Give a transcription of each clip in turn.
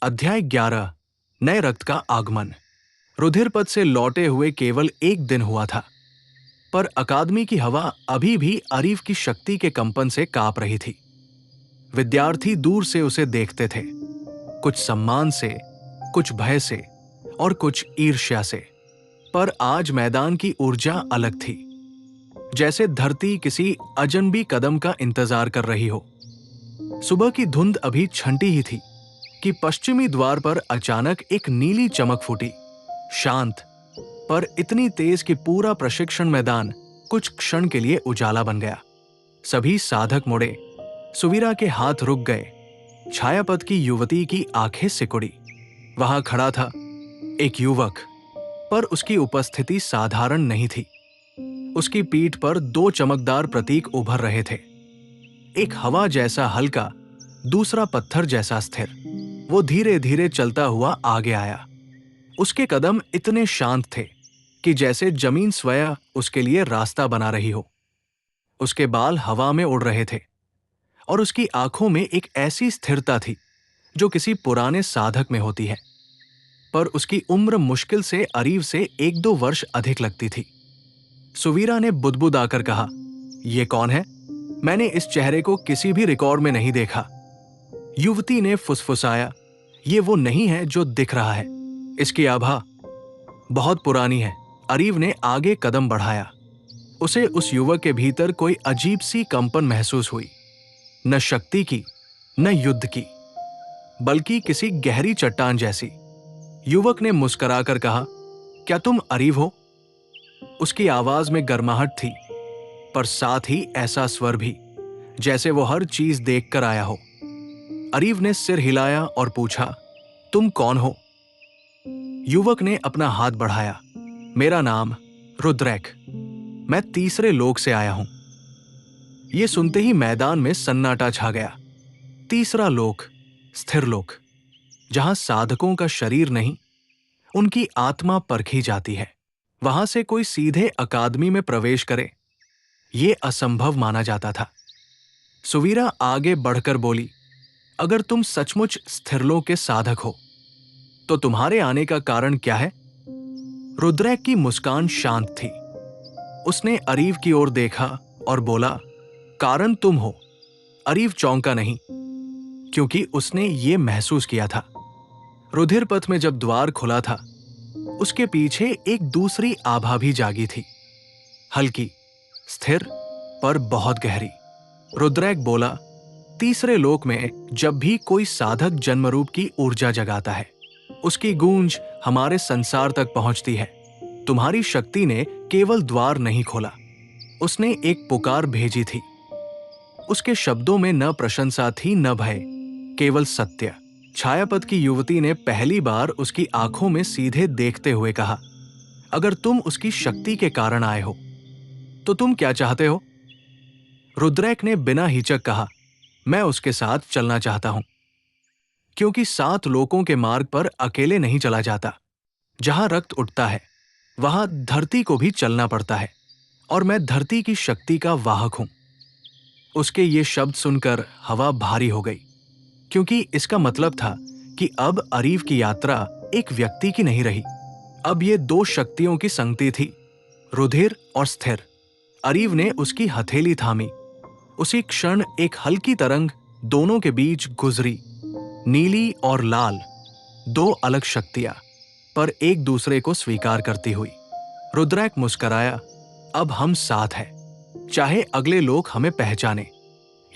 अध्याय 11। नए रक्त का आगमन। रुधिरपथ से लौटे हुए केवल एक दिन हुआ था, पर अकादमी की हवा अभी भी अरीव की शक्ति के कंपन से कांप रही थी। विद्यार्थी दूर से उसे देखते थे, कुछ सम्मान से, कुछ भय से और कुछ ईर्ष्या से। पर आज मैदान की ऊर्जा अलग थी, जैसे धरती किसी अजनबी कदम का इंतजार कर रही हो। सुबह की धुंध अभी छंटी ही थी कि पश्चिमी द्वार पर अचानक एक नीली चमक फूटी, शांत पर इतनी तेज कि पूरा प्रशिक्षण मैदान कुछ क्षण के लिए उजाला बन गया। सभी साधक मुड़े, सुवीरा के हाथ रुक गए, छायापथ की युवती की आंखें सिकुड़ी। वहां खड़ा था एक युवक, पर उसकी उपस्थिति साधारण नहीं थी। उसकी पीठ पर दो चमकदार प्रतीक उभर रहे थे, एक हवा जैसा हल्का, दूसरा पत्थर जैसा स्थिर। वो धीरे धीरे चलता हुआ आगे आया। उसके कदम इतने शांत थे कि जैसे जमीन स्वयं उसके लिए रास्ता बना रही हो। उसके बाल हवा में उड़ रहे थे और उसकी आंखों में एक ऐसी स्थिरता थी जो किसी पुराने साधक में होती है। पर उसकी उम्र मुश्किल से अरीव से 1-2 वर्ष अधिक लगती थी। सुवीरा ने बुदबुदाकर कहा, "यह कौन है? मैंने इस चेहरे को किसी भी रिकॉर्ड में नहीं देखा।" युवती ने फुसफुसाया, "ये वो नहीं है जो दिख रहा है। इसकी आभा बहुत पुरानी है।" अरीव ने आगे कदम बढ़ाया। उसे उस युवक के भीतर कोई अजीब सी कंपन महसूस हुई, न शक्ति की, न युद्ध की, बल्कि किसी गहरी चट्टान जैसी। युवक ने मुस्कुराकर कहा, "क्या तुम अरीव हो?" उसकी आवाज में गर्माहट थी, पर साथ ही ऐसा स्वर भी जैसे वो हर चीज देखकर आया हो। अरीव ने सिर हिलाया और पूछा, "तुम कौन हो?" युवक ने अपना हाथ बढ़ाया, "मेरा नाम रुद्रैक। मैं तीसरे लोक से आया हूं।" यह सुनते ही मैदान में सन्नाटा छा गया। तीसरा लोक, स्थिर लोक, जहां साधकों का शरीर नहीं, उनकी आत्मा परखी जाती है। वहां से कोई सीधे अकादमी में प्रवेश करे, यह असंभव माना जाता था। सुवीरा आगे बढ़कर बोली, "अगर तुम सचमुच स्थिरलोक के साधक हो, तो तुम्हारे आने का कारण क्या है?" रुद्रैक की मुस्कान शांत थी। उसने अरीव की ओर देखा और बोला, "कारण तुम हो।" अरीव चौंका नहीं, क्योंकि उसने ये महसूस किया था। रुधिरपथ में जब द्वार खुला था, उसके पीछे एक दूसरी आभा भी जागी थी, हल्की, स्थिर, पर बहुत गहरी। रुद्रैक बोला, "तीसरे लोक में जब भी कोई साधक जन्मरूप की ऊर्जा जगाता है, उसकी गूंज हमारे संसार तक पहुंचती है। तुम्हारी शक्ति ने केवल द्वार नहीं खोला, उसने एक पुकार भेजी थी। उसके शब्दों में न प्रशंसा थी, न भय, केवल सत्य।" छायापथ की युवती ने पहली बार उसकी आंखों में सीधे देखते हुए कहा, "अगर तुम उसकी शक्ति के कारण आए हो, तो तुम क्या चाहते हो?" रुद्रैक ने बिना हिचक कहा, "मैं उसके साथ चलना चाहता हूं, क्योंकि 7 लोकों के मार्ग पर अकेले नहीं चला जाता। जहां रक्त उठता है, वहां धरती को भी चलना पड़ता है, और मैं धरती की शक्ति का वाहक हूं।" उसके ये शब्द सुनकर हवा भारी हो गई, क्योंकि इसका मतलब था कि अब अरीव की यात्रा एक व्यक्ति की नहीं रही। अब ये 2 शक्तियों की संगति थी, रुधिर और स्थिर। अरीव ने उसकी हथेली थामी। उसी क्षण एक हल्की तरंग दोनों के बीच गुजरी, नीली और लाल, 2 अलग शक्तियां, पर एक दूसरे को स्वीकार करती हुई। रुद्रैक मुस्कराया, "अब हम साथ हैं, चाहे अगले लोग हमें पहचाने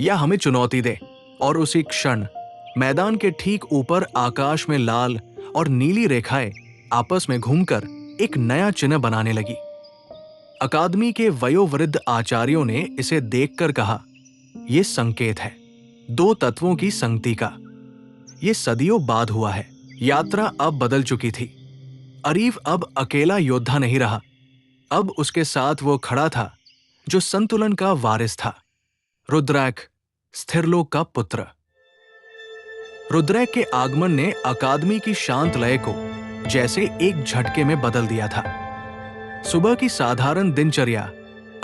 या हमें चुनौती दे।" और उसी क्षण मैदान के ठीक ऊपर आकाश में लाल और नीली रेखाएं आपस में घूमकर एक नया चिन्ह बनाने लगी। अकादमी के वयोवृद्ध आचार्यों ने इसे देखकर कहा, "यह संकेत है 2 तत्वों की संगति का। यह सदियों बाद हुआ है।" यात्रा अब बदल चुकी थी। अरीव अब अकेला योद्धा नहीं रहा। अब उसके साथ वो खड़ा था जो संतुलन का वारिस था, रुद्रैक, स्थिरलोक का पुत्र। रुद्रैक के आगमन ने अकादमी की शांत लय को जैसे एक झटके में बदल दिया था। सुबह की साधारण दिनचर्या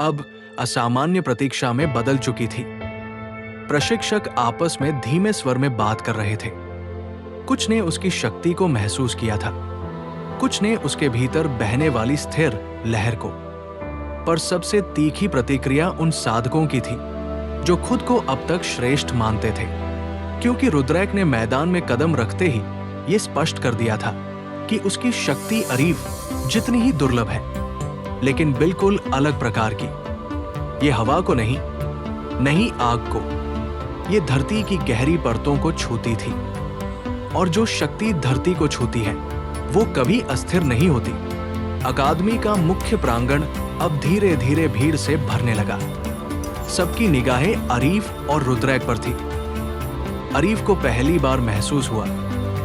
अब असामान्य प्रतीक्षा में बदल चुकी थी। प्रशिक्षक आपस में धीमे स्वर में बात कर रहे थे। कुछ ने उसकी शक्ति को महसूस किया था, कुछ ने उसके भीतर बहने वाली स्थिर लहर को। पर सबसे तीखी प्रतिक्रिया उन साधकों की थी जो खुद को अब तक श्रेष्ठ मानते थे, क्योंकि रुद्रैक ने मैदान में कदम रखते ही ये स्पष्ट कर दिया था कि उसकी शक्ति अरीफ जितनी ही दुर्लभ है, लेकिन बिल्कुल अलग प्रकार की। ये हवा को नहीं आग को, ये धरती की गहरी परतों को छूती थी। और जो शक्ति धरती को छूती है वो कभी अस्थिर नहीं होती। अकादमी का मुख्य प्रांगण अब धीरे धीरे भीड़ से भरने लगा। सबकी निगाहें अरीफ और रुद्रैक पर थी। अरीफ को पहली बार महसूस हुआ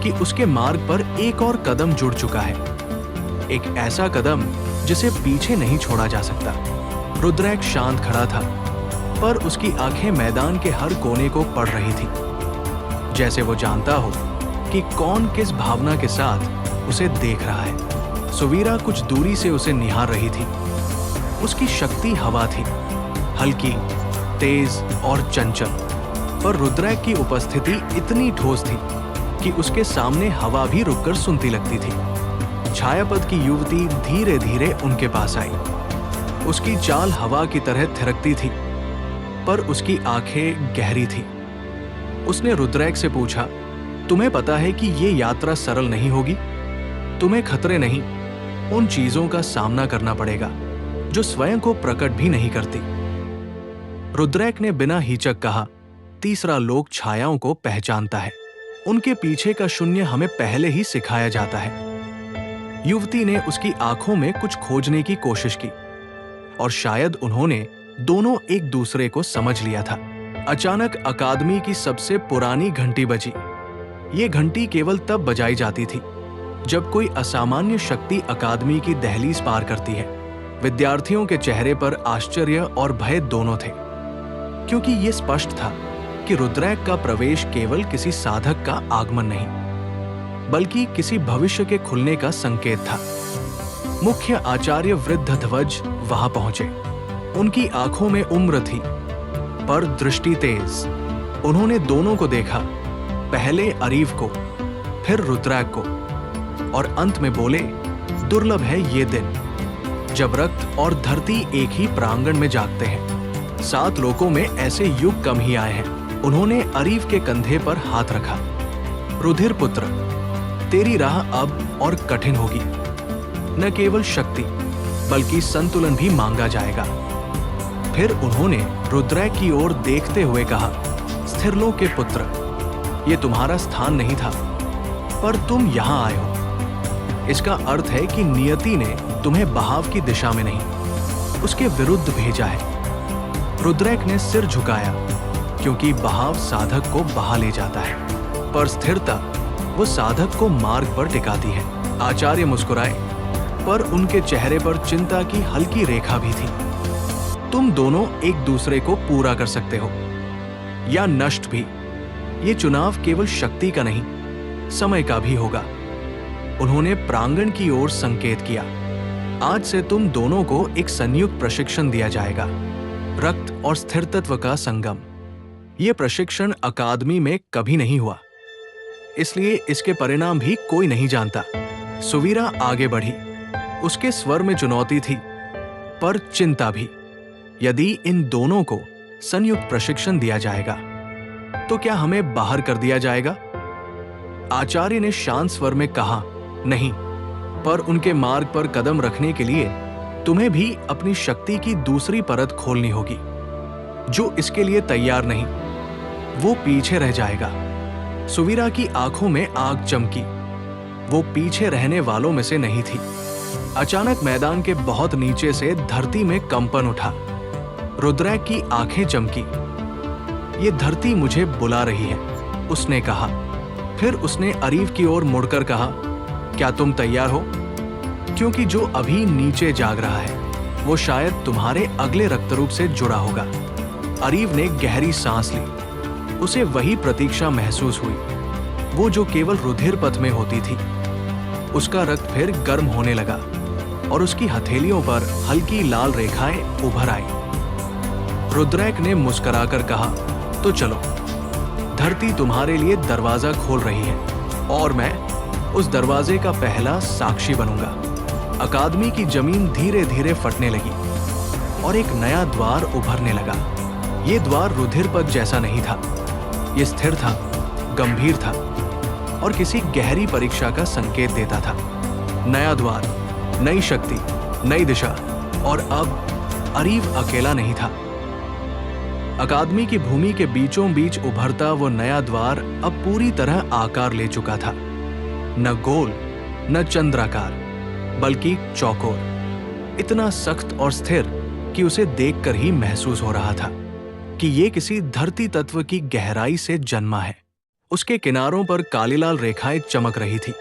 कि उसके मार्ग पर एक और कदम जुड़ चुका है, एक ऐसा कदम जिसे पीछे नहीं छोड़ा जा सकता। रुद्रैक शांत खड़ा था, पर उसकी आंखें मैदान के हर कोने को पढ़ रही थी, जैसे वो जानता हो कि कौन किस भावना के साथ उसे देख रहा है। सुवीरा कुछ दूरी से उसे निहार रही थी। उसकी शक्ति हवा थी, हल्की, तेज और चंचल, पर रुद्रैक की उपस्थिति इतनी ठोस थी कि उसके सामने हवा भी रुककर सुनती लगती थी। छायापद की युवती धीरे धीरे उनके पास आई। उसकी चाल हवा की तरह थिरकती थी, पर उसकी आंखें गहरी थी। उसने रुद्रैक से पूछा, तुम्हें पता है कि ये यात्रा सरल नहीं होगी? तुम्हें खतरे नहीं, उन चीजों का सामना करना पड़ेगा जो स्वयं को प्रकट भी नहीं करती। रुद्रैक ने बिना हिचक कहा, तीसरा लोक छायाओं को पहचानता है, उनके पीछे का शून्य हमें पहले ही सिखाया जाता है। युवती ने उसकी आंखों में कुछ खोजने की कोशिश की, और शायद उन्होंने दोनों एक दूसरे को समझ लिया था। अचानक अकादमी की सबसे पुरानी घंटी बजी। ये घंटी केवल तब बजाई जाती थी जब कोई असामान्य शक्ति अकादमी की दहलीज पार करती है। विद्यार्थियों के चेहरे पर आश्चर्य और भय दोनों थे, क्योंकि ये स्पष्ट था कि रुद्रैक का प्रवेश केवल किसी साधक का आगमन नहीं, बल्कि किसी भविष्य के खुलने का संकेत था। मुख्य आचार्य वृद्धध्वज वहां पहुंचे। उनकी आंखों में उम्र थी, पर दृष्टि तेज। उन्होंने दोनों को देखा, पहले अरीफ को, फिर रुद्रैक को, और अंत में बोले, दुर्लभ है ये दिन जब रक्त और धरती एक ही प्रांगण में जागते हैं। 7 लोकों में ऐसे युग कम ही आए हैं। उन्होंने अरीफ के कंधे पर हाथ रखा। रुधिर पुत्र, तेरी राह अब और कठिन होगी। न केवल शक्ति बल्कि संतुलन भी मांगा जाएगा। फिर उन्होंने रुद्रैक की ओर देखते हुए कहा, स्थिरलोक के पुत्र, ये तुम्हारा स्थान नहीं था, पर तुम यहां आए हो। इसका अर्थ है कि नियति ने तुम्हें बहाव की दिशा में नहीं, उसके विरुद्ध भेजा है। रुद्रैक ने सिर झुकाया, क्योंकि बहाव साधक को बहा ले जाता है, पर स्थिरता वो साधक को मार्ग पर टिकाती है। आचार्य मुस्कुराए, पर उनके चेहरे पर चिंता की हल्की रेखा भी थी। तुम दोनों एक दूसरे को पूरा कर सकते हो या नष्ट भी। ये चुनाव केवल शक्ति का नहीं, समय का भी होगा। उन्होंने प्रांगण की ओर संकेत किया। आज से तुम दोनों को एक संयुक्त प्रशिक्षण दिया जाएगा, रक्त और स्थिर तत्व का संगम। यह प्रशिक्षण अकादमी में कभी नहीं हुआ, इसलिए इसके परिणाम भी कोई नहीं जानता। सुवीरा आगे बढ़ी। उसके स्वर में चुनौती थी, पर चिंता भी। यदि इन दोनों को संयुक्त प्रशिक्षण दिया जाएगा तो क्या हमें बाहर कर दिया जाएगा? आचार्य ने शांत स्वर में कहा, नहीं, पर उनके मार्ग पर कदम रखने के लिए तुम्हें भी अपनी शक्ति की दूसरी परत खोलनी होगी। जो इसके लिए तैयार नहीं, वो पीछे रह जाएगा। सुवीरा की आंखों में आग चमकी। वो पीछे रहने वालों में से नहीं थी। अचानक मैदान के बहुत नीचे से धरती में कंपन उठा। रुद्रैक की आंखें चमकी। ये धरती मुझे बुला रही है, उसने कहा। फिर उसने अरीफ की ओर मुड़कर कहा, क्या तुम तैयार हो? क्योंकि जो अभी नीचे जाग रहा है वो शायद तुम्हारे अगले रक्तरूप से जुड़ा होगा। अरीफ ने गहरी सांस ली। उसे वही प्रतीक्षा महसूस हुई, वो जो केवल रुधिर पथ में होती थी। उसका रक्त फिर गर्म होने लगा और उसकी हथेलियों पर हल्की लाल रेखाएं उभर आई। रुद्रैक ने मुस्कुराकर कहा, तो चलो, धरती तुम्हारे लिए दरवाजा खोल रही है। और मैं उस दरवाजे का पहला साक्षी बनूंगा। अकादमी की जमीन धीरे धीरे फटने लगी और एक नया द्वार उभरने लगा। ये द्वार रुधिरपथ जैसा नहीं था। ये स्थिर था, गंभीर था और किसी गहरी परीक्षा का संकेत देता था। नया द्वार, नई शक्ति, नई दिशा, और अब अरीव अकेला नहीं था। अकादमी की भूमि के बीचों बीच उभरता वो नया द्वार अब पूरी तरह आकार ले चुका था। न गोल, न चंद्राकार, बल्कि चौकोर, इतना सख्त और स्थिर कि उसे देखकर ही महसूस हो रहा था कि ये किसी धरती तत्व की गहराई से जन्मा है। उसके किनारों पर काली लाल रेखाएं चमक रही थी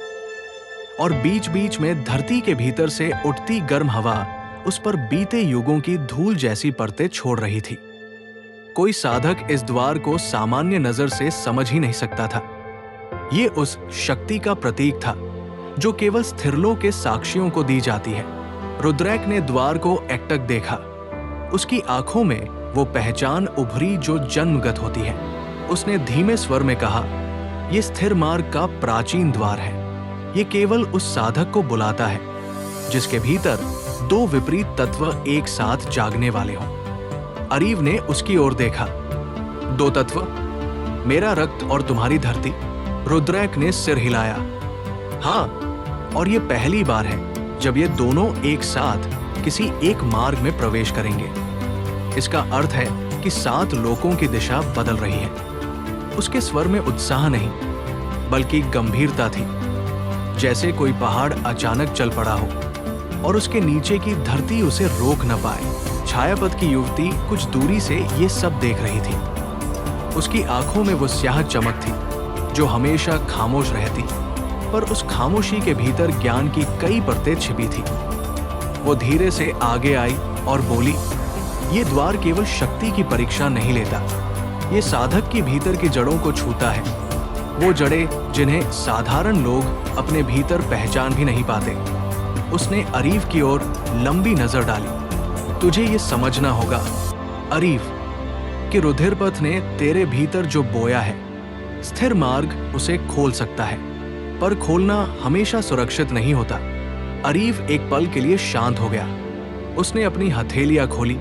और बीच बीच में धरती के भीतर से उठती गर्म हवा उस पर बीते युगों की धूल जैसी परतें छोड़ रही थी। कोई साधक इस द्वार को सामान्य नजर से समझ ही नहीं सकता था। ये उस शक्ति का प्रतीक था जो केवल स्थिरलों के साक्षियों को दी जाती है। रुद्रैक ने द्वार को एकटक देखा। उसकी आंखों में वो पहचान उभरी जो जन्मगत होती है। उसने धीमे स्वर में कहा, यह स्थिर मार्ग का प्राचीन द्वार है। ये केवल उस साधक को बुलाता है जिसके भीतर दो विपरीत तत्व एक साथ जागने वाले हों। अरीव ने उसकी ओर देखा। दो तत्व, मेरा रक्त और तुम्हारी धरती। रुद्रैक ने सिर हिलाया। हाँ, और ये पहली बार है जब ये दोनों एक साथ किसी एक मार्ग में प्रवेश करेंगे। इसका अर्थ है कि 7 लोकों की दिशा बदल रही है। उसके स्वर में उत्साह नहीं, बल्कि गंभीरता थी, जैसे कोई पहाड़ अचानक चल पड़ा हो और उसके नीचे की धरती उसे रोक न पाए। छायापथ की युवती कुछ दूरी से ये सब देख रही थी। उसकी आंखों में वो स्याह चमक थी जो हमेशा खामोश रहती, पर उस खामोशी के भीतर ज्ञान की कई परतें छिपी थी। वो धीरे से आगे आई और बोली, ये द्वार केवल शक्ति की परीक्षा नहीं लेता, ये साधक की भीतर की जड़ों को छूता है। वो जड़ें जिन्हें साधारण लोग अपने भीतर पहचान भी नहीं पाते। उसने अरीव की ओर लंबी नजर डाली। तुझे ये समझना होगा अरीव कि रुधिरपथ ने तेरे भीतर जो बोया है, स्थिर मार्ग उसे खोल सकता है, पर खोलना हमेशा सुरक्षित नहीं होता। अरीव एक पल के लिए शांत हो गया। उसने अपनी हथेलियां खोली।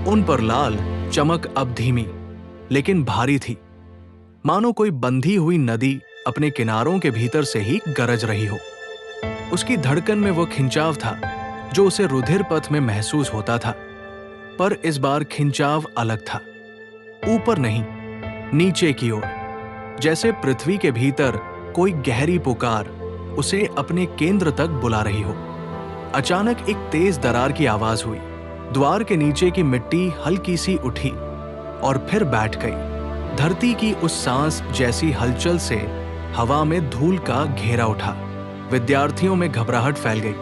उन पर लाल चमक अब धीमी लेकिन भारी थी, मानो कोई बंधी हुई नदी अपने किनारों के भीतर से ही गरज रही हो। उसकी धड़कन में वो खिंचाव था जो उसे रुधिरपथ में महसूस होता था, पर इस बार खिंचाव अलग था। ऊपर नहीं, नीचे की ओर, जैसे पृथ्वी के भीतर कोई गहरी पुकार उसे अपने केंद्र तक बुला रही हो। अचानक एक तेज दरार की आवाज हुई। द्वार के नीचे की मिट्टी हल्की सी उठी और फिर बैठ गई। धरती की उस सांस जैसी हलचल से हवा में धूल का घेरा उठा। विद्यार्थियों में घबराहट फैल गई,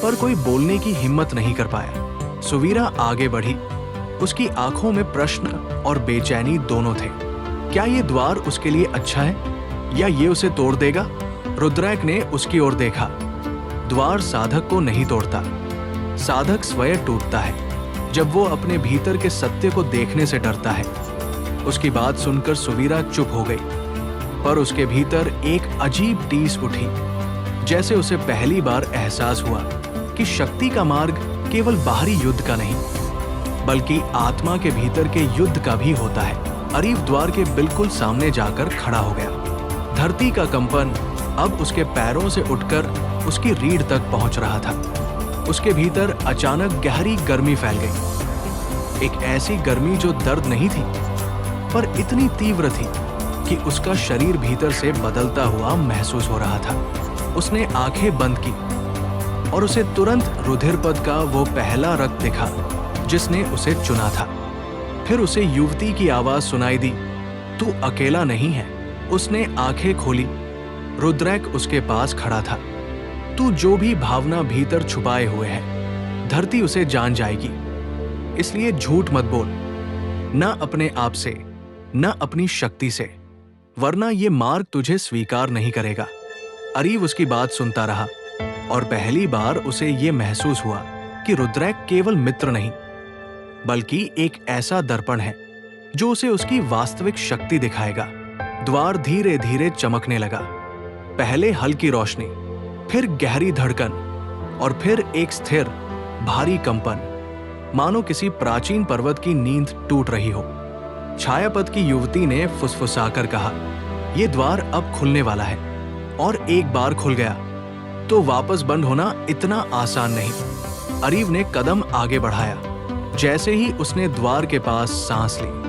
पर कोई बोलने की हिम्मत नहीं कर पाया। सुवीरा आगे बढ़ी। उसकी आंखों में प्रश्न और बेचैनी दोनों थे। क्या ये द्वार उसके लिए अच्छा है या ये उसे तोड़ देगा? रुद्रैक ने उसकी ओर देखा। द्वार साधक को नहीं तोड़ता, साधक स्वयं टूटता है जब वो अपने भीतर के सत्य को देखने से डरता है। उसकी बात सुनकर सुवीरा चुप हो गई, पर उसके भीतर एक अजीब टीस उठी, जैसे उसे पहली बार एहसास हुआ कि शक्ति का मार्ग केवल बाहरी युद्ध का नहीं, बल्कि आत्मा के भीतर के युद्ध का भी होता है। अरीव द्वार के बिल्कुल सामने जाकर खड़ा हो गया। धरती का कंपन अब उसके पैरों से उठकर उसकी रीढ़ तक पहुंच रहा था। उसके भीतर अचानक गहरी गर्मी फैल गई, एक ऐसी गर्मी जो दर्द नहीं थी, पर इतनी तीव्र थी कि उसका शरीर भीतर से बदलता हुआ महसूस हो रहा था। उसने आंखें बंद की और उसे तुरंत रुधिरपथ का वो पहला रक्त दिखा जिसने उसे चुना था। फिर उसे युवती की आवाज सुनाई दी, तू अकेला नहीं है। उसने आंखें खोली। रुद्रैक उसके पास खड़ा था। तू जो भी भावना भीतर छुपाए हुए है, धरती उसे जान जाएगी, इसलिए झूठ मत बोल, न अपने आप से न अपनी शक्ति से, वरना ये मार्ग तुझे स्वीकार नहीं करेगा। अरीव उसकी बात सुनता रहा और पहली बार उसे ये महसूस हुआ कि रुद्रैक केवल मित्र नहीं, बल्कि एक ऐसा दर्पण है जो उसे उसकी वास्तविक शक्ति दिखाएगा। द्वार धीरे धीरे चमकने लगा। पहले हल्की रोशनी, फिर गहरी धड़कन और फिर एक स्थिर भारी कंपन, मानो किसी प्राचीन पर्वत की नींद टूट रही हो। छायापथ की युवती ने फुसफुसाकर कहा, "यह द्वार अब खुलने वाला है, और एक बार खुल गया तो वापस बंद होना इतना आसान नहीं।" अरीव ने कदम आगे बढ़ाया। जैसे ही उसने द्वार के पास सांस ली,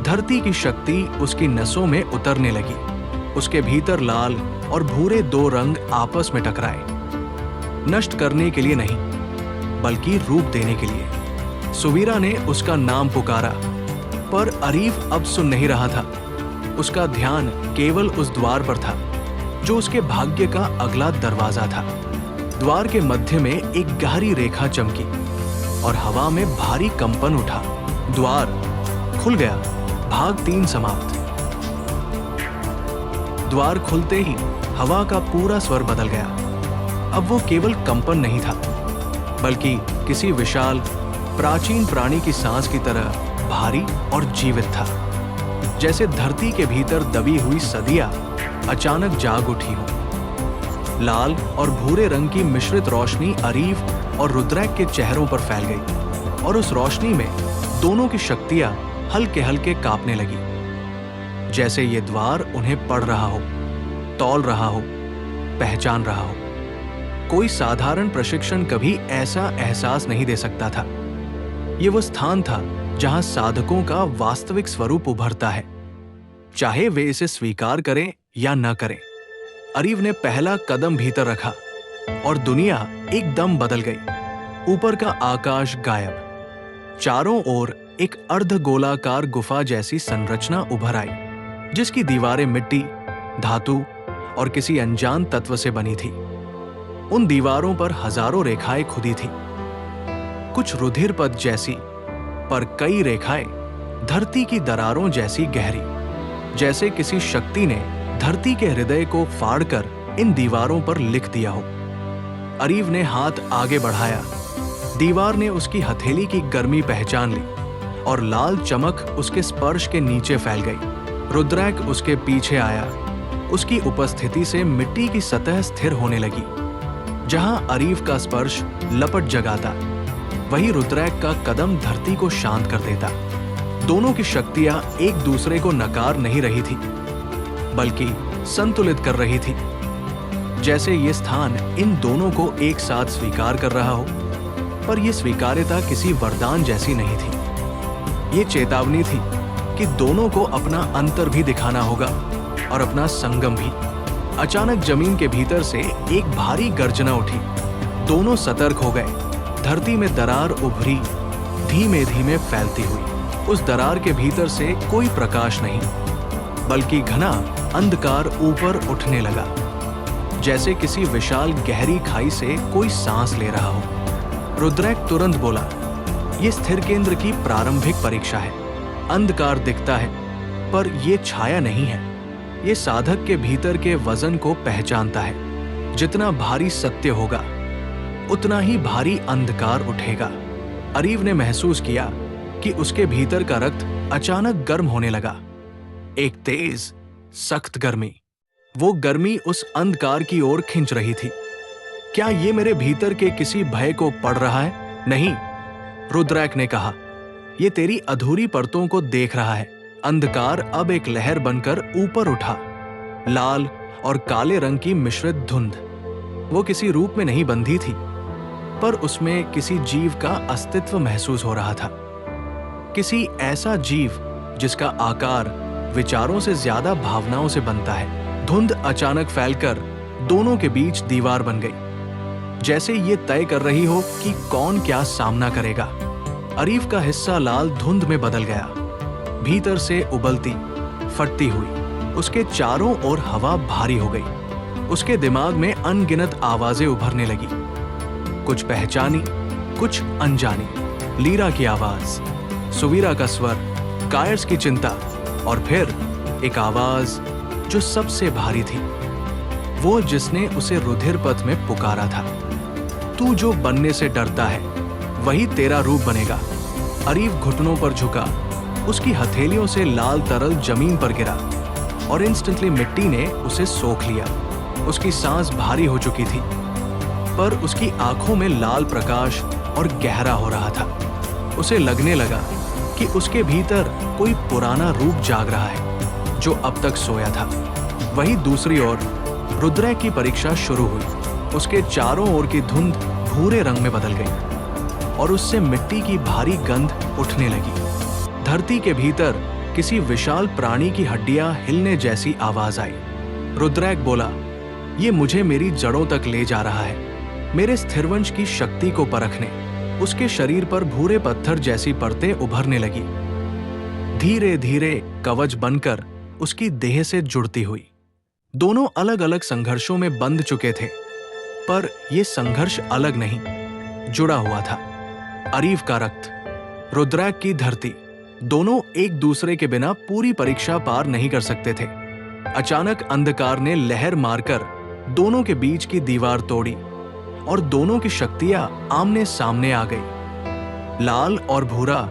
धरती की शक्ति उसकी नसों में उतरने लगी। उसके भीतर लाल और भूरे दो रंग आपस में टकराए, नष्ट करने के लिए नहीं, बल्कि रूप देने के लिए। सुवीरा ने उसका नाम पुकारा, पर अरीव अब सुन नहीं रहा था। उसका ध्यान केवल उस द्वार पर था जो उसके भाग्य का अगला दरवाजा था। द्वार के मध्य में एक गहरी रेखा चमकी और हवा में भारी कंपन उठा। द्वार खुल गया। भाग 3 समाप्त। द्वार खुलते ही हवा का पूरा स्वर बदल गया। अब वो केवल कंपन नहीं था, बल्कि किसी विशाल प्राचीन प्राणी की सांस की तरह भारी और जीवित था। जैसे धरती के भीतर दबी हुई सदियां अचानक जाग उठी हो। लाल और भूरे रंग की मिश्रित रोशनी अरीव और रुद्रैक के चेहरों पर फैल गई, और उस रोशनी में दोनों की शक्तियां हल्के हल्के कांपने लगी। जैसे ये द्वार उन्हें पढ़ रहा हो, तौल रहा हो, पहचान रहा हो। कोई साधारण प्रशिक्षण कभी ऐसा एहसास नहीं दे सकता था। ये वो स्थान था जहां साधकों का वास्तविक स्वरूप उभरता है, चाहे वे इसे स्वीकार करें या न करें। अरीव ने पहला कदम भीतर रखा और दुनिया एकदम बदल गई। ऊपर का आकाश गायब, चारों ओर एक अर्धगोलाकार गुफा जैसी संरचना उभर आई, जिसकी दीवारें मिट्टी, धातु और किसी अनजान तत्व से बनी थी। उन दीवारों पर हजारों रेखाएं खुदी थी, कुछ रुधिर पथ जैसी, पर कई रेखाएं धरती की दरारों जैसी गहरी, जैसे किसी शक्ति ने धरती के हृदय को फाड़कर इन दीवारों पर लिख दिया हो। अरीव ने हाथ आगे बढ़ाया। दीवार ने उसकी हथेली की गर्मी पहचान ली और लाल चमक उसके स्पर्श के नीचे फैल गई। रुद्रैक उसके पीछे आया। उसकी उपस्थिति से मिट्टी की सतह स्थिर होने लगी। जहां अरीव का स्पर्श लपट जगाता, वही रुद्रैक का कदम धरती को शांत कर देता। दोनों की शक्तियां एक दूसरे को नकार नहीं रही थी, बल्कि संतुलित कर रही थी। जैसे ये स्थान इन दोनों को एक साथ स्वीकार कर रहा हो, पर यह स्वीकार्यता किसी वरदान जैसी नहीं थी। ये चेतावनी थी कि दोनों को अपना अंतर भी दिखाना होगा और अपना संगम भी। अचानक जमीन के भीतर से एक भारी गर्जना उठी। दोनों सतर्क हो गए। धरती में दरार उभरी, धीमे धीमे फैलती हुई। उस दरार के भीतर से कोई प्रकाश नहीं, बल्कि घना अंधकार ऊपर उठने लगा, जैसे किसी विशाल गहरी खाई से कोई सांस ले रहा हो। रुद्रैक तुरंत बोला, "यह स्थिर केंद्र की प्रारंभिक परीक्षा है। अंधकार दिखता है, पर यह छाया नहीं है। यह साधक के भीतर के वजन को पहचानता है। जितना भारी सत्य होगा, उतना ही भारी अंधकार उठेगा।" अरीव ने महसूस किया कि उसके भीतर का रक्त अचानक गर्म होने लगा। एक तेज, सख्त गर्मी। वो गर्मी उस अंधकार की ओर खींच रही थी। क्या ये मेरे भीतर के किसी भय को पढ़ रहा है? नहीं, रुद्रैक ने कहा, "ये तेरी अधूरी परतों को देख रहा है।" अंधकार अब एक लहर बनकर ऊपर उठा, लाल और काले रंग की मिश्रित धुंध। वो किसी रूप में नहीं बंधी थी, पर उसमें किसी जीव का अस्तित्व महसूस हो रहा था। किसी ऐसा जीव जिसका आकार विचारों से ज्यादा भावनाओं से बनता है। धुंध अचानक फैलकर दोनों के बीच दीवार बन गई, जैसे ये तय कर रही हो कि कौन क्या सामना करेगा। अरीव का हिस्सा लाल धुंध में बदल गया, भीतर से उबलती, फटती हुई। उसके चारों ओर हवा भारी हो गई। उसके दिमाग में अनगिनत आवाजें उभरने लगी, कुछ पहचानी, कुछ अनजानी। लीरा की आवाज, सुवीरा का स्वर, कायर्स की चिंता, और फिर एक आवाज जो सबसे भारी थी, वो जिसने उसे रुधिर पथ में पुकारा था। "तू जो बनने से डरता है, वही तेरा रूप बनेगा।" अरीव घुटनों पर झुका। उसकी हथेलियों से लाल तरल जमीन पर गिरा और इंस्टेंटली मिट्टी ने उसे सोख लिया। उसकी सांस भारी हो चुकी थी, पर उसकी आंखों में लाल प्रकाश और गहरा हो रहा था। उसे लगने लगा कि उसके भीतर कोई पुराना रूप जाग रहा है जो अब तक सोया था। वहीं दूसरी ओर रुद्रैक की परीक्षा शुरू हुई। उसके चारों ओर की धुंध भूरे रंग में बदल गई और उससे मिट्टी की भारी गंध उठने लगी। धरती के भीतर किसी विशाल प्राणी की हड्डियां हिलने जैसी आवाज आई। रुद्रैक बोला, ये मुझे मेरी जड़ों तक ले जा रहा है, मेरे स्थिरवंश की शक्ति को परखने। उसके शरीर पर भूरे पत्थर जैसी परतें उभरने लगी, धीरे धीरे कवच बनकर उसकी देह से जुड़ती हुई। दोनों अलग अलग संघर्षों में बंध चुके थे, पर यह संघर्ष अलग नहीं, जुड़ा हुआ था। अरीव का रक्त, रुद्रैक की धरती, दोनों एक दूसरे के बिना पूरी परीक्षा पार नहीं कर सकते थे। अचानक अंधकार ने लहर मारकर दोनों के बीच की दीवार तोड़ी और दोनों की शक्तियां आमने सामने आ गई। लाल और भूरा,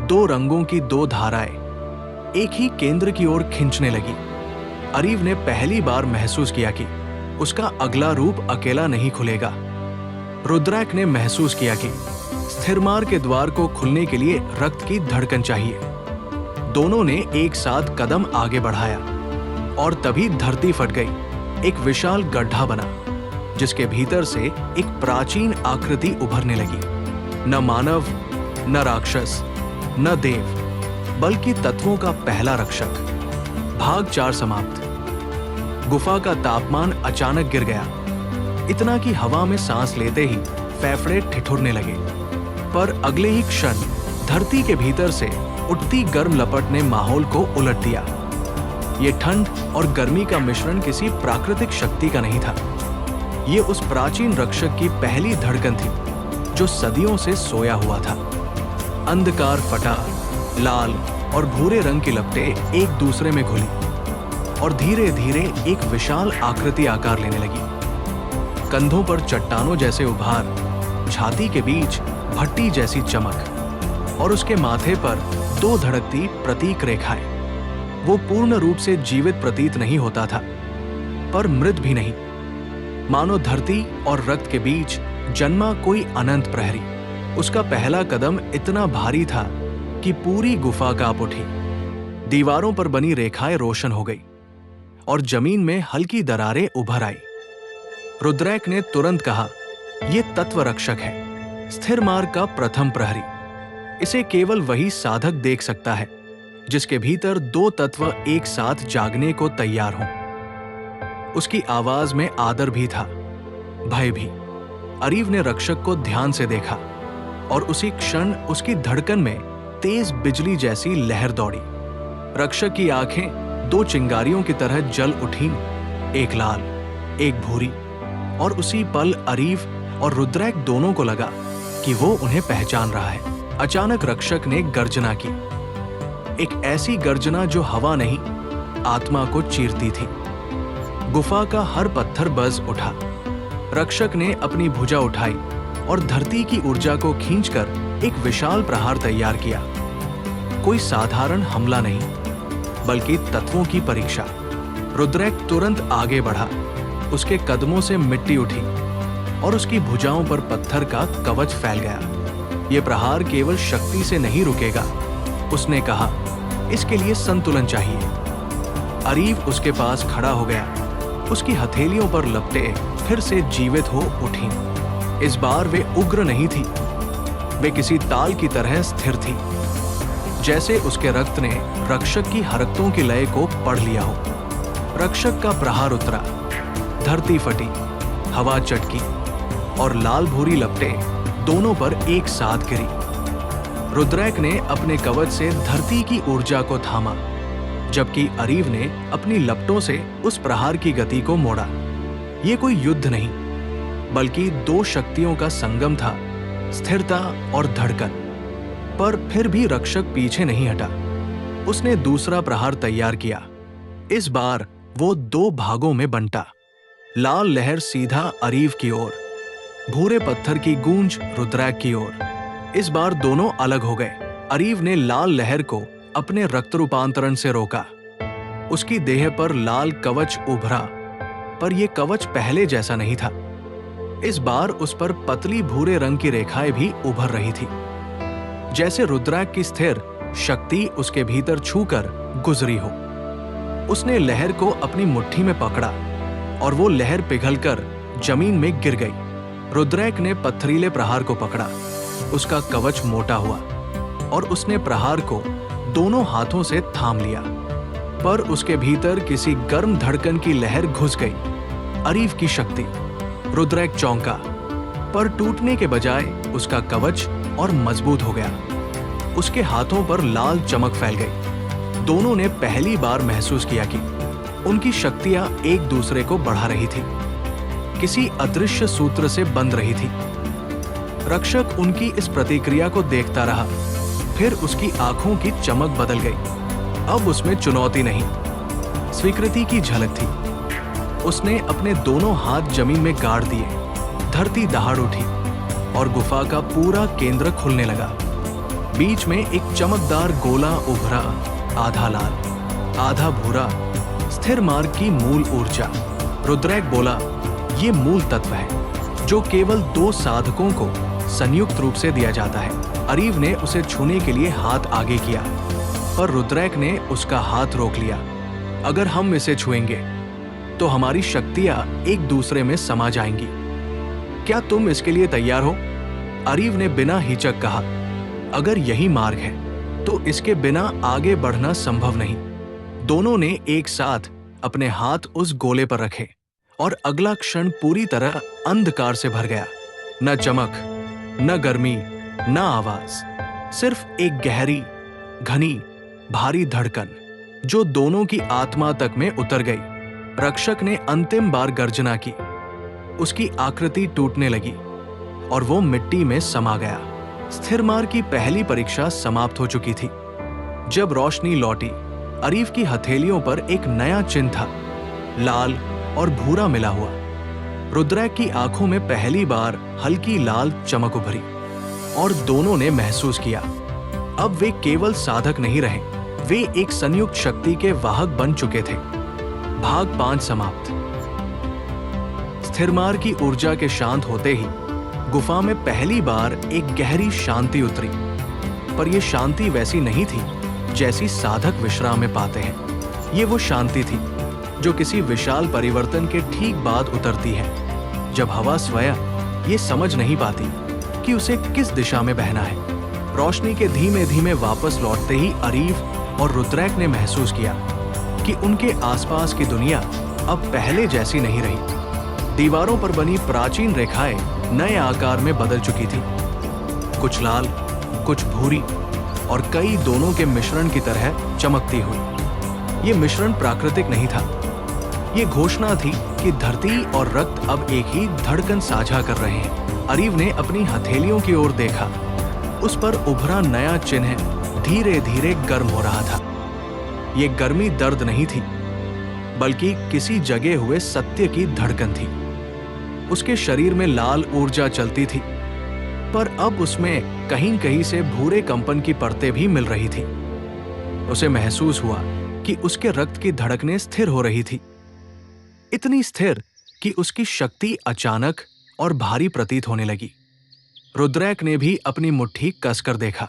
दो रंगों की दो धाराएं एक ही केंद्र की ओर खींचने लगी। अरीव ने पहली बार महसूस किया कि उसका अगला रूप अकेला नहीं खुलेगा। रुद्रैक ने महसूस किया कि स्थिरमार के द्वार को खुलने के लिए रक्त की धड़कन चाहिए। दोनों ने एक साथ कदम आगे बढ़ाया और तभी धरती फट गई। एक विशाल गड्ढा बना जिसके भीतर से एक प्राचीन आकृति उभरने लगी। न मानव, न राक्षस, न देव, बल्कि तत्वों का पहला रक्षक। भाग 4 समाप्त। गुफा का तापमान अचानक गिर गया, इतना कि हवा में सांस लेते ही फेफड़े ठिठुरने लगे। पर अगले ही क्षण धरती के भीतर से उठती गर्म लपट ने माहौल को उलट दिया। ये ठंड और गर्मी का मिश्रण किसी प्राकृतिक शक्ति का नहीं था। ये उस प्राचीन रक्षक की पहली धड़कन थी जो सदियों से सोया हुआ था। अंधकार फटा, लाल और भूरे रंग की लपटें एक दूसरे में घुली और धीरे धीरे एक विशाल आकृति आकार लेने लगी। कंधों पर चट्टानों जैसे उभार, छाती के बीच भट्टी जैसी चमक और उसके माथे पर दो धड़कती प्रतीक रेखाएं। वो पूर्ण रूप से जीवित प्रतीत नहीं होता था, पर मृत भी नहीं। मानो धरती और रक्त के बीच जन्मा कोई अनंत प्रहरी। उसका पहला कदम इतना भारी था कि पूरी गुफा कांप उठी। दीवारों पर बनी रेखाएं रोशन हो गई और जमीन में हल्की दरारें उभर आई। रुद्रैक ने तुरंत कहा, यह तत्व रक्षक है, स्थिर मार्ग का प्रथम प्रहरी। इसे केवल वही साधक देख सकता है जिसके भीतर दो तत्व एक साथ जागने को तैयार हों। उसकी आवाज में आदर भी था, भय भी। अरीव ने रक्षक को ध्यान से देखा और उसी क्षण उसकी धड़कन में तेज बिजली जैसी लहर दौड़ी। रक्षक की आंखें दो चिंगारियों की तरह जल उठीं, एक लाल, एक भूरी। और उसी पल अरीव और रुद्रैक दोनों को लगा कि वो उन्हें पहचान रहा है। अचानक रक्षक ने गर्जना की, एक ऐसी गर्जना जो हवा नहीं, आत्मा को चीरती थी। गुफा का हर पत्थर बज उठा। रक्षक ने अपनी भुजा उठाई और धरती की ऊर्जा को खींचकर एक विशाल प्रहार तैयार किया। कोई साधारण हमला नहीं, बल्कि तत्वों की परीक्षा। रुद्रैक तुरंत आगे बढ़ा, उसके कदमों से मिट्टी उठी और उसकी भुजाओं पर पत्थर का कवच फैल गया। यह प्रहार केवल शक्ति से नहीं रुकेगा, उसने कहा, इसके लिए संतुलन चाहिए। अरीव उसके पास खड़ा हो गया, उसकी हथेलियों पर लपटें फिर से जीवित हो उठीं। इस बार वे उग्र नहीं थी, वे किसी ताल की तरह स्थिर थी, जैसे उसके रक्त ने रक्षक की हरकतों की लय को पढ़ लिया हो। रक्षक का प्रहार उतरा, धरती फटी, हवा चटकी और लाल भूरी लपटें दोनों पर एक साथ गिरी। रुद्रैक ने अपने कवच से धरती की ऊर्जा को थामा, जबकि अरीव ने अपनी लपटों से उस प्रहार की गति को मोड़ा। ये कोई युद्ध नहीं, बल्कि दो शक्तियों का संगम था, स्थिरता और धड़कन। पर फिर भी रक्षक पीछे नहीं हटा। उसने दूसरा प्रहार तैयार किया। इस बार वो दो भागों में बंटा। लाल लहर सीधा अरीव की ओर, भूरे पत्थर की गूंज रुद्रैक की ओर। इस बार दोनों अलग हो गए। अरीव ने लाल लहर को अपने रक्त रूपांतरण से रोका। उसकी देह पर लाल कवच उभरा पर यह कवच पहले जैसा नहीं था। इस बार उस पर पतली भूरे रंग की रेखाएं भी उभर रही थी, जैसे रुद्राक की स्थिर शक्ति उसके भीतर छूकर गुजरी हो। उसने लहर को अपनी मुट्ठी में पकड़ा और वो लहर पिघलकर जमीन में गिर गई। रुद्रैक ने पत्थरीले प्रहार को पकड़ा। उसका कवच मोटा हुआ और उसने प्रहार को दोनों हाथों से थाम लिया, पर उसके भीतर किसी गर्म धड़कन की लहर घुस गई। अरीव की शक्ति। रुद्रैक चौंका, पर टूटने के बजाय उसका कवच और मजबूत हो गया। उसके हाथों पर लाल चमक फैल गई। दोनों ने पहली बार महसूस किया कि उनकी शक्तियां एक दूसरे को बढ़ा रही थी, किसी अदृश्य सूत्र से बंध रही थी। रक्षक उनकी इस प्रतिक्रिया को देखता रहा, फिर उसकी आंखों की चमक बदल गई। अब उसमें चुनौती नहीं, स्वीकृति की झलक थी। उसने अपने दोनों हाथ जमीन में गाड़ दिए। धरती दहाड़ उठी और गुफा का पूरा केंद्र खुलने लगा। बीच में एक चमकदार गोला उभरा, आधा लाल आधा भूरा, स्थिर मार्ग की मूल ऊर्जा। रुद्रैक बोला, ये मूल तत्व है जो केवल दो साधकों को संयुक्त रूप से दिया जाता है। अरीव ने उसे छूने के लिए हाथ आगे किया, पर रुद्रैक ने उसका हाथ रोक लिया। अगर हम इसे छुएंगे तो हमारी शक्तियां एक दूसरे में समा जाएंगी। क्या तुम इसके लिए तैयार हो? अरीव ने बिना हिचक कहा। अगर यही मार्ग है तो इसके बिना आगे बढ़ना संभव नहीं। दोनों ने एक साथ अपने हाथ उस गोले पर रखे और अगला क्षण पूरी तरह अंधकार से भर गया। न चमक, न गर्मी, न आवाज, सिर्फ एक गहरी, घनी, भारी धड़कन जो दोनों की आत्मा तक में उतर गई। रक्षक ने अंतिम बार गर्जना की। उसकी आकृति टूटने लगी और वो मिट्टी में समा गया। स्थिर मार्ग की पहली परीक्षा समाप्त हो चुकी थी। जब रोशनी लौटी, अरीव की हथेलियों पर एक नया चिन्ह था, लाल और भूरा मिला हुआ। रुद्रैक की आंखों में पहली बार हल्की लाल चमक उभरी और दोनों ने महसूस किया, अब वे केवल साधक नहीं रहे, वे एक संयुक्त शक्ति के वाहक बन चुके थे। भाग 5 समाप्त। स्थिर मार्ग की ऊर्जा के शांत होते ही गुफा में पहली बार एक गहरी शांति उतरी, पर यह शांति वैसी नहीं थी जैसी साधक विश्राम में पाते हैं। ये वो शांति थी जो किसी विशाल परिवर्तन के ठीक बाद उतरती है, जब हवा स्वयं ये समझ नहीं पाती कि उसे किस दिशा में बहना है। रोशनी के धीमे धीमे वापस लौटते ही अरीव और रुद्रैक ने महसूस किया कि उनके आसपास की दुनिया अब पहले जैसी नहीं रही। दीवारों पर बनी प्राचीन रेखाएं नए आकार में बदल चुकी थी, कुछ लाल, कुछ भूरी और कई दोनों के मिश्रण की तरह चमकती हुई। ये मिश्रण प्राकृतिक नहीं था, ये घोषणा थी कि धरती और रक्त अब एक ही धड़कन साझा कर रहे हैं। अरीव ने अपनी हथेलियों की ओर देखा। उस पर उभरा नया चिन्ह धीरे धीरे गर्म हो रहा था। ये गर्मी दर्द नहीं थी, बल्कि किसी जगे हुए सत्य की धड़कन थी। उसके शरीर में लाल ऊर्जा चलती थी, पर अब उसमें कहीं कहीं से भूरे कंपन की परतें भी मिल रही थी। उसे महसूस हुआ कि उसके रक्त की धड़कनें स्थिर हो रही थी, इतनी स्थिर कि उसकी शक्ति अचानक और भारी प्रतीत होने लगी। रुद्रैक ने भी अपनी मुट्ठी कसकर देखा।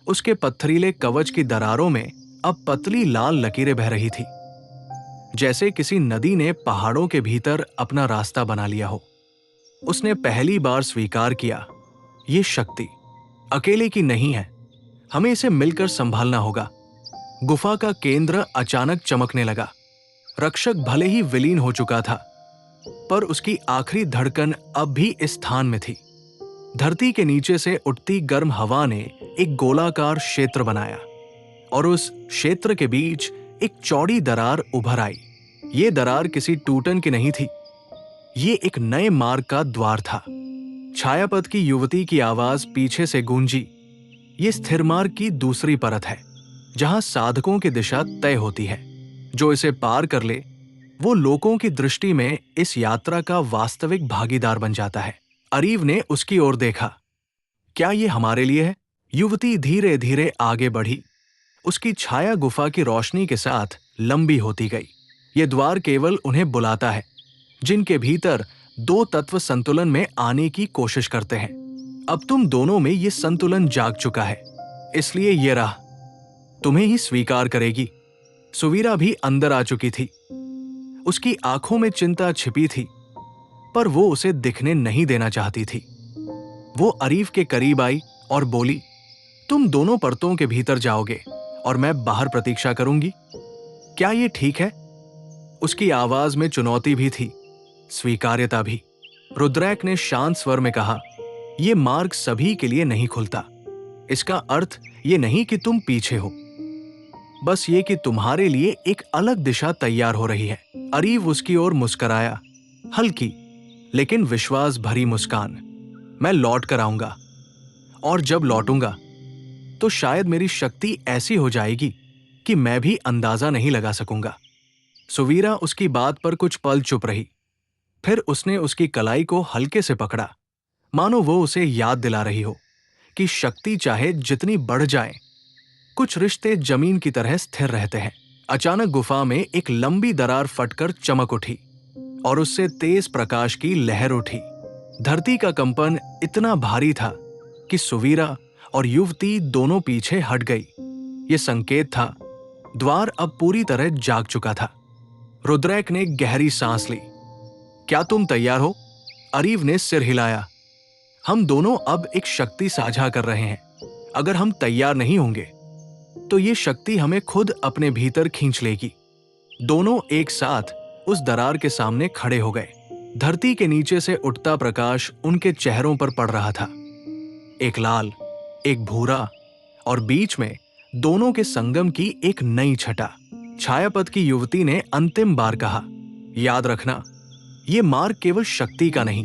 उसके पत्थरीले कवच की दरारों में अब पतली लाल लकीरें बह रही थी, जैसे किसी नदी ने पहाड़ों के भीतर अपना रास्ता बना लिया हो। उसने पहली बार स्वीकार किया, ये शक्ति अकेले की नहीं है, हमें इसे मिलकर संभालना होगा। गुफा का केंद्र अचानक चमकने लगा। रक्षक भले ही विलीन हो चुका था, पर उसकी आखिरी धड़कन अब भी इस स्थान में थी। धरती के नीचे से उठती गर्म हवा ने एक गोलाकार क्षेत्र बनाया और उस क्षेत्र के बीच एक चौड़ी दरार उभर आई। ये दरार किसी टूटन की नहीं थी, ये एक नए मार्ग का द्वार था। छायापथ की युवती की आवाज पीछे से गूंजी। ये स्थिर मार्ग की दूसरी परत है, जहां साधकों की दिशा तय होती है। जो इसे पार कर ले, वो लोगों की दृष्टि में इस यात्रा का वास्तविक भागीदार बन जाता है। अरीव ने उसकी ओर देखा। क्या ये हमारे लिए है? युवती धीरे धीरे आगे बढ़ी। उसकी छाया गुफा की रोशनी के साथ लंबी होती गई। ये द्वार केवल उन्हें बुलाता है, जिनके भीतर दो तत्व संतुलन में आने की कोशिश करते हैं। अब तुम दोनों में ये संतुलन जाग चुका है, इसलिए ये राह तुम्हें ही स्वीकार करेगी। सुवीरा भी अंदर आ चुकी थी। उसकी आंखों में चिंता छिपी थी, पर वो उसे दिखने नहीं देना चाहती थी। वो अरीफ के करीब आई और बोली, तुम दोनों परतों के भीतर जाओगे और मैं बाहर प्रतीक्षा करूंगी। क्या ये ठीक है? उसकी आवाज में चुनौती भी थी, स्वीकार्यता भी। रुद्रैक ने शांत स्वर में कहा, यह मार्ग सभी के लिए नहीं खुलता। इसका अर्थ ये नहीं कि तुम पीछे हो, बस ये कि तुम्हारे लिए एक अलग दिशा तैयार हो रही है। अरीफ उसकी ओर मुस्कुराया, हल्की लेकिन विश्वास भरी मुस्कान। मैं लौट कर आऊंगा, और जब लौटूंगा तो शायद मेरी शक्ति ऐसी हो जाएगी कि मैं भी अंदाजा नहीं लगा सकूंगा। सुवीरा उसकी बात पर कुछ पल चुप रही। फिर उसने उसकी कलाई को हल्के से पकड़ा, मानो वो उसे याद दिला रही हो कि शक्ति चाहे जितनी बढ़ जाए, कुछ रिश्ते जमीन की तरह स्थिर रहते हैं। अचानक गुफा में एक लंबी दरार फटकर चमक उठी और उससे तेज प्रकाश की लहर उठी। धरती का कंपन इतना भारी था कि सुवीरा और युवती दोनों पीछे हट गई। ये संकेत था, द्वार अब पूरी तरह जाग चुका था। रुद्रैक ने गहरी सांस ली। क्या तुम तैयार हो? अरीफ ने सिर हिलाया। हम दोनों अब एक शक्ति साझा कर रहे हैं। अगर हम तैयार नहीं होंगे तो ये शक्ति हमें खुद अपने भीतर खींच लेगी। दोनों एक साथ उस दरार के सामने खड़े हो गए। धरती के नीचे से उठता प्रकाश उनके चेहरों पर पड़ रहा था, एक लाल, एक भूरा, और बीच में दोनों के संगम की एक नई छटा। छायापथ की युवती ने अंतिम बार कहा, याद रखना, ये मार्ग केवल शक्ति का नहीं,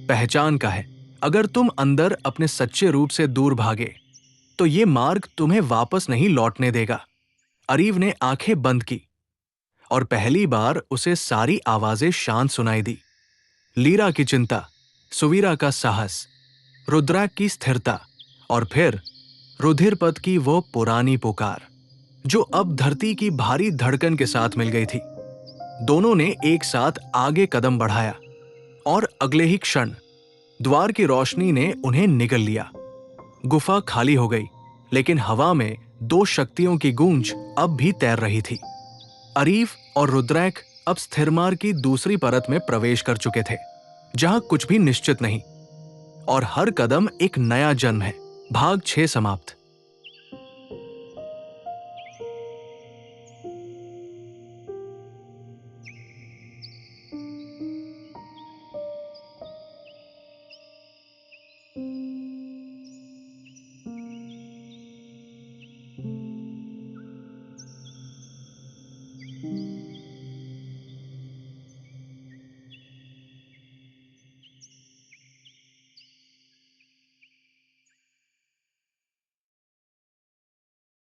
पहचान का है। अगर तुम अंदर अपने सच्चे रूप से दूर भागे तो ये मार्ग तुम्हें वापस नहीं लौटने देगा। अरीफ ने आंखें बंद की और पहली बार उसे सारी आवाजें शांत सुनाई दी। लीरा की चिंता, सुवीरा का साहस, रुद्रैक की स्थिरता, और फिर रुधिरपथ की वो पुरानी पुकार जो अब धरती की भारी धड़कन के साथ मिल गई थी। दोनों ने एक साथ आगे कदम बढ़ाया और अगले ही क्षण द्वार की रोशनी ने उन्हें निगल लिया। गुफा खाली हो गई, लेकिन हवा में दो शक्तियों की गूंज अब भी तैर रही थी। अरीफ और रुद्रैक अब स्थिर मार्ग की दूसरी परत में प्रवेश कर चुके थे, जहां कुछ भी निश्चित नहीं और हर कदम एक नया जन्म है। भाग 6 समाप्त।